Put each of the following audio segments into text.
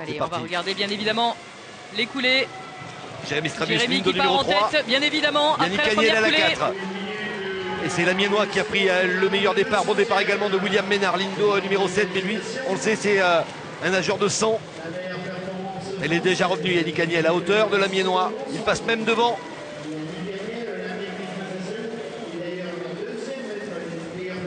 Allez, on va regarder bien évidemment les coulées. Jérémy Strabus, Jérémy qui part en tête, bien évidemment. Yannick après Cagniel la à la première 4. Et c'est l'Amiénois qui a pris le meilleur départ. Bon départ également de William Ménard, Lindo numéro 7. Mais lui, on le sait, c'est un nageur de 100. Elle est déjà revenue, Yannick Cagniel, à hauteur de l'Amiénois. Il passe même devant.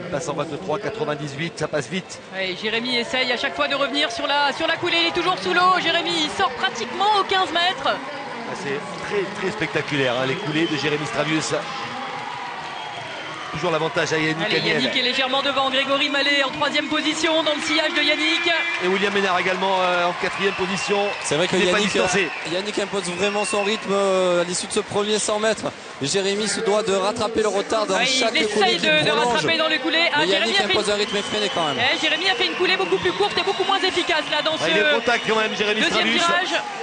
Il passe en 23,98, ça passe vite. Ouais, Jérémy essaye à chaque fois de revenir sur la coulée. Il est toujours sous l'eau. Jérémy il sort pratiquement aux 15 mètres. Ah, c'est très très spectaculaire, hein, les coulées de Jérémy Strabus. Toujours l'avantage à Yannick Cagniel. Yannick est légèrement devant. Grégory Mallet en 3e position dans le sillage de Yannick. Et William Ménard également en 4e position. C'est vrai que Yannick impose vraiment son rythme à l'issue de ce premier 100 mètres. Et Jérémy se doit de rattraper le retard dans chaque coulée. Il essaye de rattraper dans les coulées. Mais Yannick impose un rythme effréné quand même. Jérémy a fait une coulée beaucoup plus courte et beaucoup moins efficace là dans ce il est au contact quand même, Jérémy Strabus.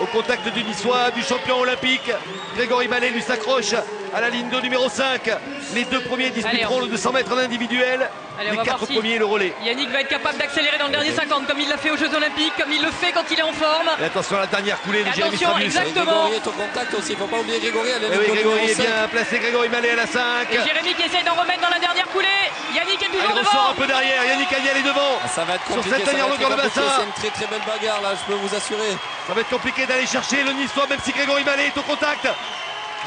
Au contact du Niçois, du champion olympique. Grégory Mallet lui s'accroche à la ligne de numéro 5. Les deux premiers disputeront le 200 mètres en individuel. Les 4 premiers le relais. Yannick va être capable d'accélérer dans le dernier 50 comme il l'a fait aux Jeux Olympiques, comme il le fait quand il est en forme. Et attention à la dernière coulée de Jérémy Strabus. Exactement. Grégory est au contact aussi, il ne faut pas oublier Grégory. Grégory est bien placé, Grégory Mallet à la 5. Et Jérémy qui essaye d'en remettre dans la dernière coulée. Yannick est toujours devant. Il ressort un peu derrière, Yannick Cagniel est devant. Ça va être compliqué, sur cette dernière longueur de bassin. C'est une très très belle bagarre là, je peux vous assurer. Ça va être compliqué d'aller chercher le Niçois, même si Grégory Mallet est au contact.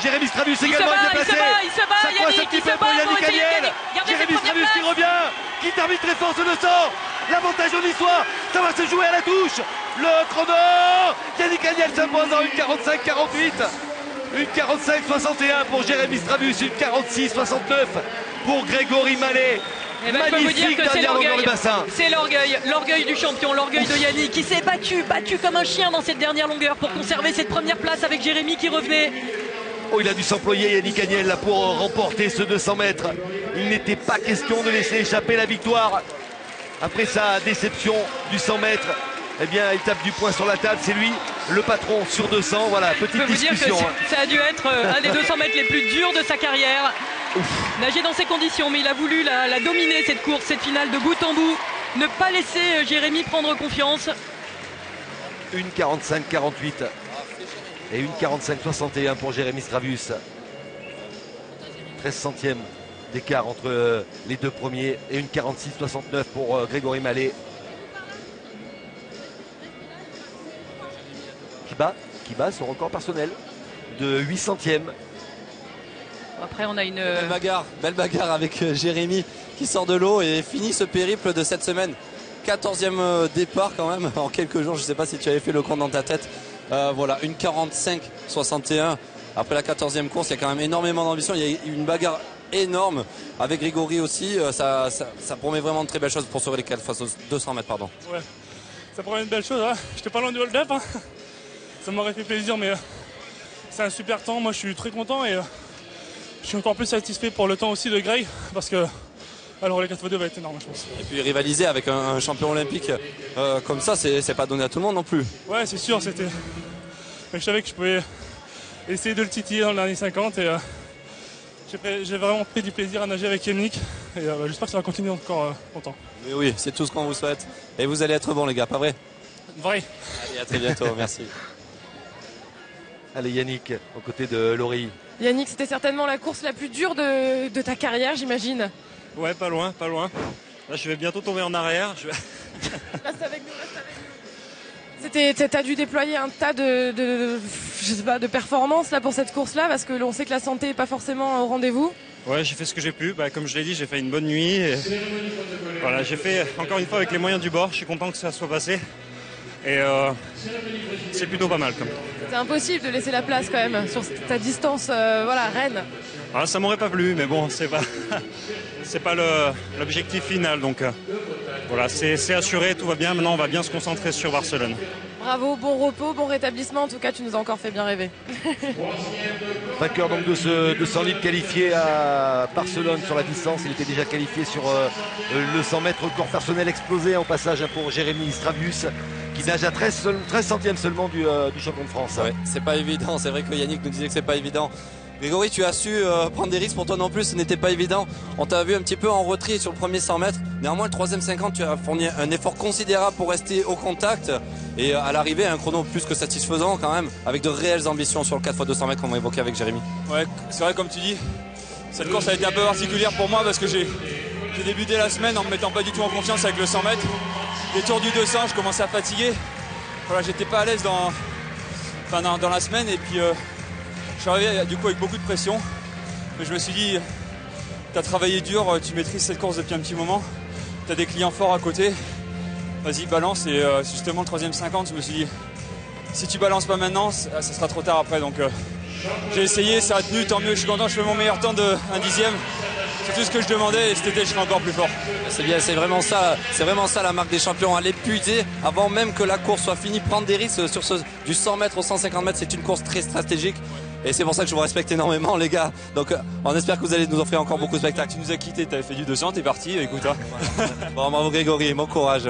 Jérémy Strabus également bien placé. Il se bat, ça coince un petit peu pour Yannick Cagniel. Jérémy Strabus qui revient, qui termine très fort ce 200. L'avantage au Niçois, ça va se jouer à la touche. Le chrono, Yannick Cagniel s'impose en 1,45,48. Une 45,61 pour Jérémy Strabus, une 46,69 pour Grégory Mallet. Je peux vous dire que c'est l'orgueil du champion, l'orgueil de Yannick qui s'est battu comme un chien dans cette dernière longueur pour conserver cette première place avec Jérémy qui revenait. Oh, il a dû s'employer Yannick Cagniel là pour remporter ce 200 mètres. Il n'était pas question de laisser échapper la victoire. Après sa déception du 100 mètres, eh bien il tape du poing sur la table, c'est lui le patron sur 200. Voilà, petite discussion. Ça a dû être un des 200 mètres les plus durs de sa carrière. Nager dans ces conditions, mais il a voulu la dominer cette course, cette finale de bout en bout. Ne pas laisser Jérémy prendre confiance. Une 45,48 et une 45,61 pour Jérémy Strabus. 13 centièmes d'écart entre les deux premiers et une 46,69 pour Grégory Mallet. Qui bat son record personnel de 8 centièmes. Après on a une belle bagarre avec Jérémy qui sort de l'eau et finit ce périple de cette semaine. 14e départ quand même en quelques jours, je ne sais pas si tu avais fait le compte dans ta tête. Voilà, une 45,61 après la 14e course. Il y a quand même énormément d'ambition, il y a une bagarre énorme avec Grégory aussi. Ça promet vraiment de très belles choses pour sauver les 4 face aux 200 mètres. Pardon. Ouais, ça promet une belle chose. Hein. J'étais pas loin du hold-up, hein. Ça m'aurait fait plaisir, mais c'est un super temps. Moi je suis très content et je suis encore plus satisfait pour le temps aussi de Greg parce que alors les 4x2 va être énorme, je pense. Et puis rivaliser avec un champion olympique comme ça, c'est pas donné à tout le monde non plus. Ouais, c'est sûr, c'était. Mais je savais que je pouvais essayer de le titiller dans le dernier 50 et j'ai vraiment pris du plaisir à nager avec Yannick et j'espère que ça va continuer encore longtemps. Mais oui, c'est tout ce qu'on vous souhaite. Et vous allez être bons les gars, pas vrai? Vrai. Allez, à très bientôt, merci. Allez Yannick, aux côtés de Laurie. Yannick, c'était certainement la course la plus dure de ta carrière, j'imagine. Ouais, pas loin. Là, je vais bientôt tomber en arrière. Reste avec nous. T'as dû déployer un tas je sais pas, de performances là pour cette course-là, parce que l'on sait que la santé n'est pas forcément au rendez-vous. Ouais, j'ai fait ce que j'ai pu. Comme je l'ai dit, j'ai fait une bonne nuit. Et voilà, j'ai fait encore une fois avec les moyens du bord. Je suis content que ça soit passé. Et c'est plutôt pas mal. C'est impossible de laisser la place quand même sur ta distance, Rennes. Ah, ça m'aurait pas plu, mais bon, c'est pas l'objectif final. Donc voilà, c'est assuré, tout va bien. Maintenant, on va bien se concentrer sur Barcelone. Bravo, bon repos, bon rétablissement. En tout cas, tu nous as encore fait bien rêver. Vainqueur donc de ce 200 litres qualifié à Barcelone sur la distance. Il était déjà qualifié sur le 100 mètres. Record personnel explosé en passage pour Jérémy Strabus, qui nage à 13 centièmes seulement du champion de France. Ouais, c'est pas évident. C'est vrai que Yannick nous disait que c'est pas évident Grégory, tu as su prendre des risques pour toi non plus, ce n'était pas évident. On t'a vu un petit peu en retrait sur le premier 100 mètres. Néanmoins, le troisième 50, tu as fourni un effort considérable pour rester au contact. Et à l'arrivée, un chrono plus que satisfaisant quand même, avec de réelles ambitions sur le 4x200 mètres qu'on va évoquer avec Jérémy. Ouais, c'est vrai comme tu dis, cette course a été un peu particulière pour moi parce que j'ai débuté la semaine en me mettant pas du tout en confiance avec le 100 mètres. Les tours du 200, je commençais à fatiguer. Voilà, j'étais pas à l'aise dans la semaine et puis je suis arrivé du coup avec beaucoup de pression. Mais je me suis dit, tu as travaillé dur, tu maîtrises cette course depuis un petit moment, tu as des clients forts à côté, vas-y balance. Et justement le troisième 50, je me suis dit, si tu balances pas maintenant, ça sera trop tard après. Donc j'ai essayé, ça a tenu, tant mieux, je suis content, je fais mon meilleur temps de 1 dixième. C'est tout ce que je demandais et cet été je serai encore plus fort. C'est bien, c'est vraiment ça la marque des champions, aller puiser avant même que la course soit finie, prendre des risques sur du 100 mètres au 150 mètres, c'est une course très stratégique et c'est pour ça que je vous respecte énormément les gars. Donc on espère que vous allez nous offrir encore beaucoup de spectacles. Tu nous as quittés, tu avais fait du 200, t'es parti, écoute. Hein. Bon, bravo Grégory, bon courage.